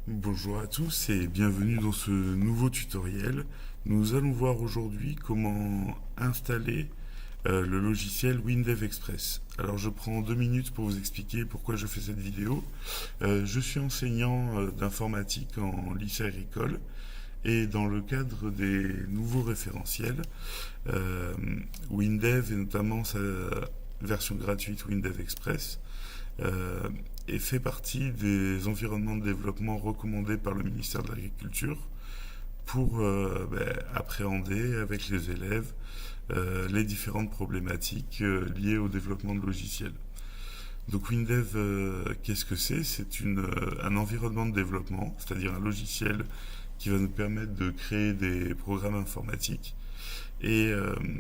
Bonjour à tous et bienvenue dans ce nouveau tutoriel. Nous allons voir aujourd'hui comment installer le logiciel WinDev Express. Alors je prends 2 minutes pour vous expliquer pourquoi je fais cette vidéo. Je suis enseignant d'informatique en lycée agricole et dans le cadre des nouveaux référentiels, euh, WinDev et notamment sa version gratuite WinDev Express euh, et fait partie des environnements de développement recommandés par le ministère de l'Agriculture pour appréhender avec les élèves les différentes problématiques liées au développement de logiciels. Donc WinDev, qu'est-ce que c'est? C'est un environnement de développement, c'est-à-dire un logiciel qui va nous permettre de créer des programmes informatiques. Et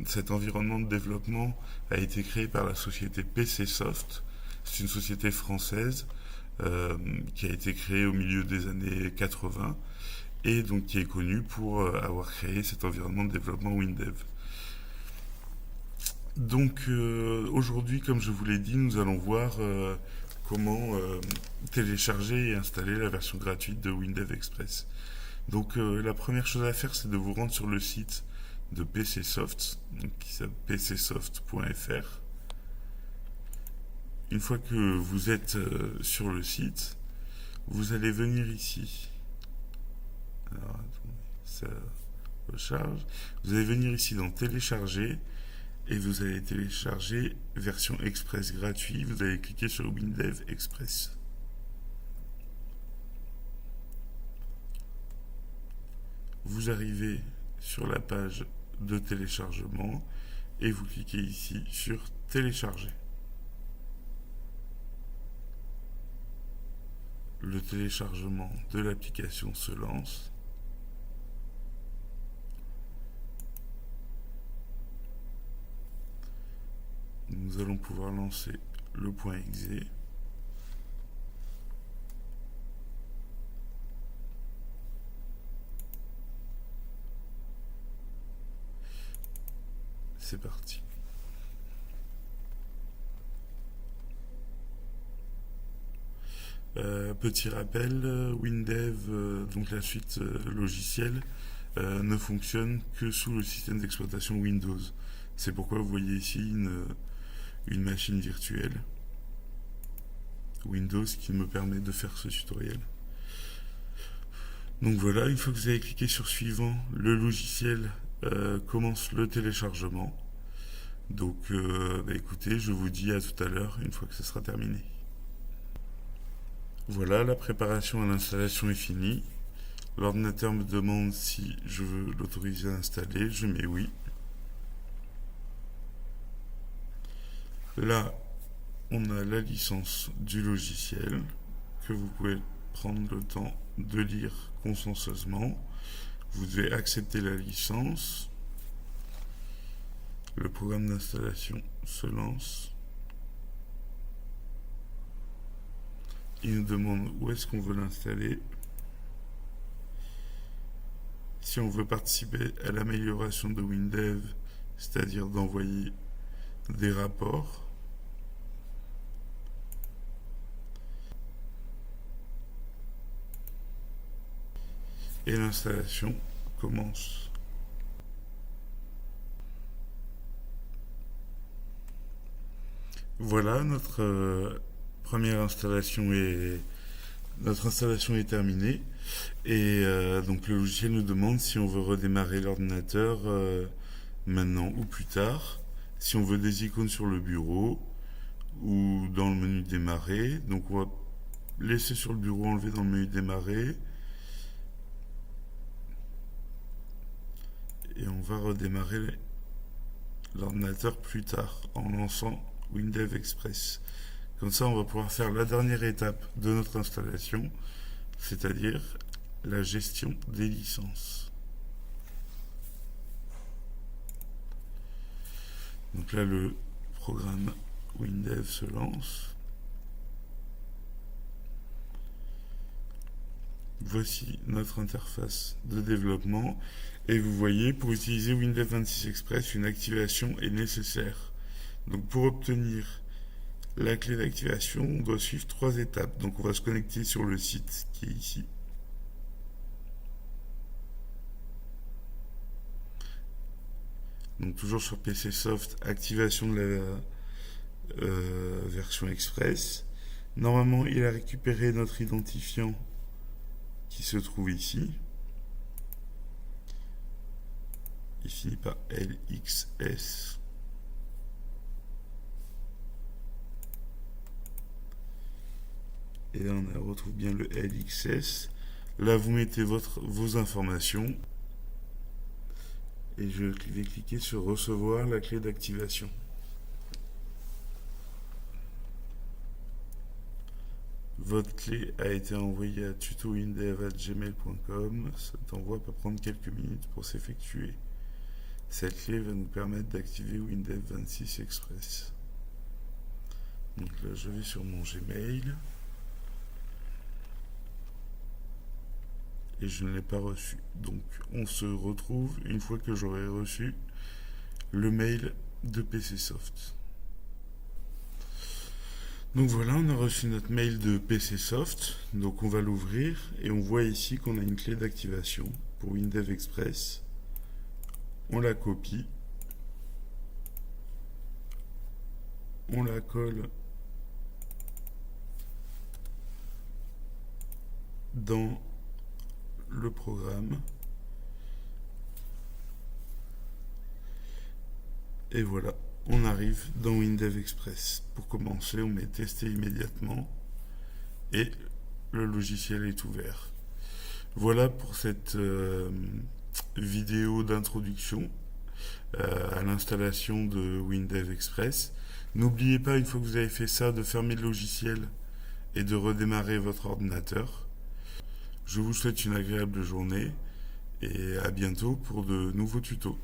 cet environnement de développement a été créé par la société PCsoft. C'est une société française qui a été créée au milieu des années 80 et donc qui est connue pour avoir créé cet environnement de développement WinDev. Donc aujourd'hui, comme je vous l'ai dit, nous allons voir comment télécharger et installer la version gratuite de WinDev Express. Donc la première chose à faire, c'est de vous rendre sur le site de PCsoft, qui s'appelle pcsoft.fr. Une fois que vous êtes sur le site, vous allez venir ici. Alors, attendez, ça recharge. Vous allez venir ici dans télécharger et vous allez télécharger version express gratuit. Vous allez cliquer sur WinDev Express. Vous arrivez sur la page de téléchargement et vous cliquez ici sur télécharger. Le téléchargement de l'application se lance. Nous allons pouvoir lancer le point .exe. C'est parti. Petit rappel, WinDev, donc la suite logicielle, ne fonctionne que sous le système d'exploitation Windows. C'est pourquoi vous voyez ici une machine virtuelle Windows qui me permet de faire ce tutoriel. Donc voilà, une fois que vous avez cliqué sur suivant, le logiciel commence le téléchargement. Donc écoutez, je vous dis à tout à l'heure une fois que ce sera terminé. Voilà, la préparation à l'installation est finie. L'ordinateur me demande si je veux l'autoriser à installer. Je mets oui. Là, on a la licence du logiciel que vous pouvez prendre le temps de lire consciencieusement. Vous devez accepter la licence. Le programme d'installation se lance. Il nous demande où est-ce qu'on veut l'installer. Si on veut participer à l'amélioration de WinDev, c'est-à-dire d'envoyer des rapports, et l'installation commence. Voilà, notre installation est terminée et donc le logiciel nous demande si on veut redémarrer l'ordinateur maintenant ou plus tard, si on veut des icônes sur le bureau ou dans le menu démarrer. Donc on va laisser sur le bureau, enlever dans le menu démarrer et on va redémarrer l'ordinateur plus tard en lançant WinDev Express. Comme ça, on va pouvoir faire la dernière étape de notre installation, c'est-à-dire la gestion des licences. Donc là, le programme WinDev se lance. Voici notre interface de développement. Et vous voyez, pour utiliser WinDev 26 Express, une activation est nécessaire. Donc pour obtenir la clé d'activation, on doit suivre 3 étapes. Donc on va se connecter sur le site qui est ici. Donc toujours sur PC Soft, activation de la version Express. Normalement, il a récupéré notre identifiant qui se trouve ici. Il finit par LXS. Et là, on retrouve bien le LXS. Là, vous mettez vos informations. Et je vais cliquer sur recevoir la clé d'activation. Votre clé a été envoyée à tuto.windev@gmail.com. Cet envoi peut prendre quelques minutes pour s'effectuer. Cette clé va nous permettre d'activer Windev 26 Express. Donc là, je vais sur mon Gmail. Et je ne l'ai pas reçu. Donc on se retrouve une fois que j'aurai reçu le mail de PC Soft. Donc voilà, on a reçu notre mail de PC Soft. Donc on va l'ouvrir et on voit ici qu'on a une clé d'activation pour Windev Express. On la copie. On la colle dans le programme. Et voilà, on arrive dans Windev Express. Pour commencer, on met tester immédiatement et le logiciel est ouvert. Voilà pour cette vidéo d'introduction à l'installation de Windev Express. N'oubliez pas, une fois que vous avez fait ça, de fermer le logiciel et de redémarrer votre ordinateur. Je vous souhaite une agréable journée et à bientôt pour de nouveaux tutos.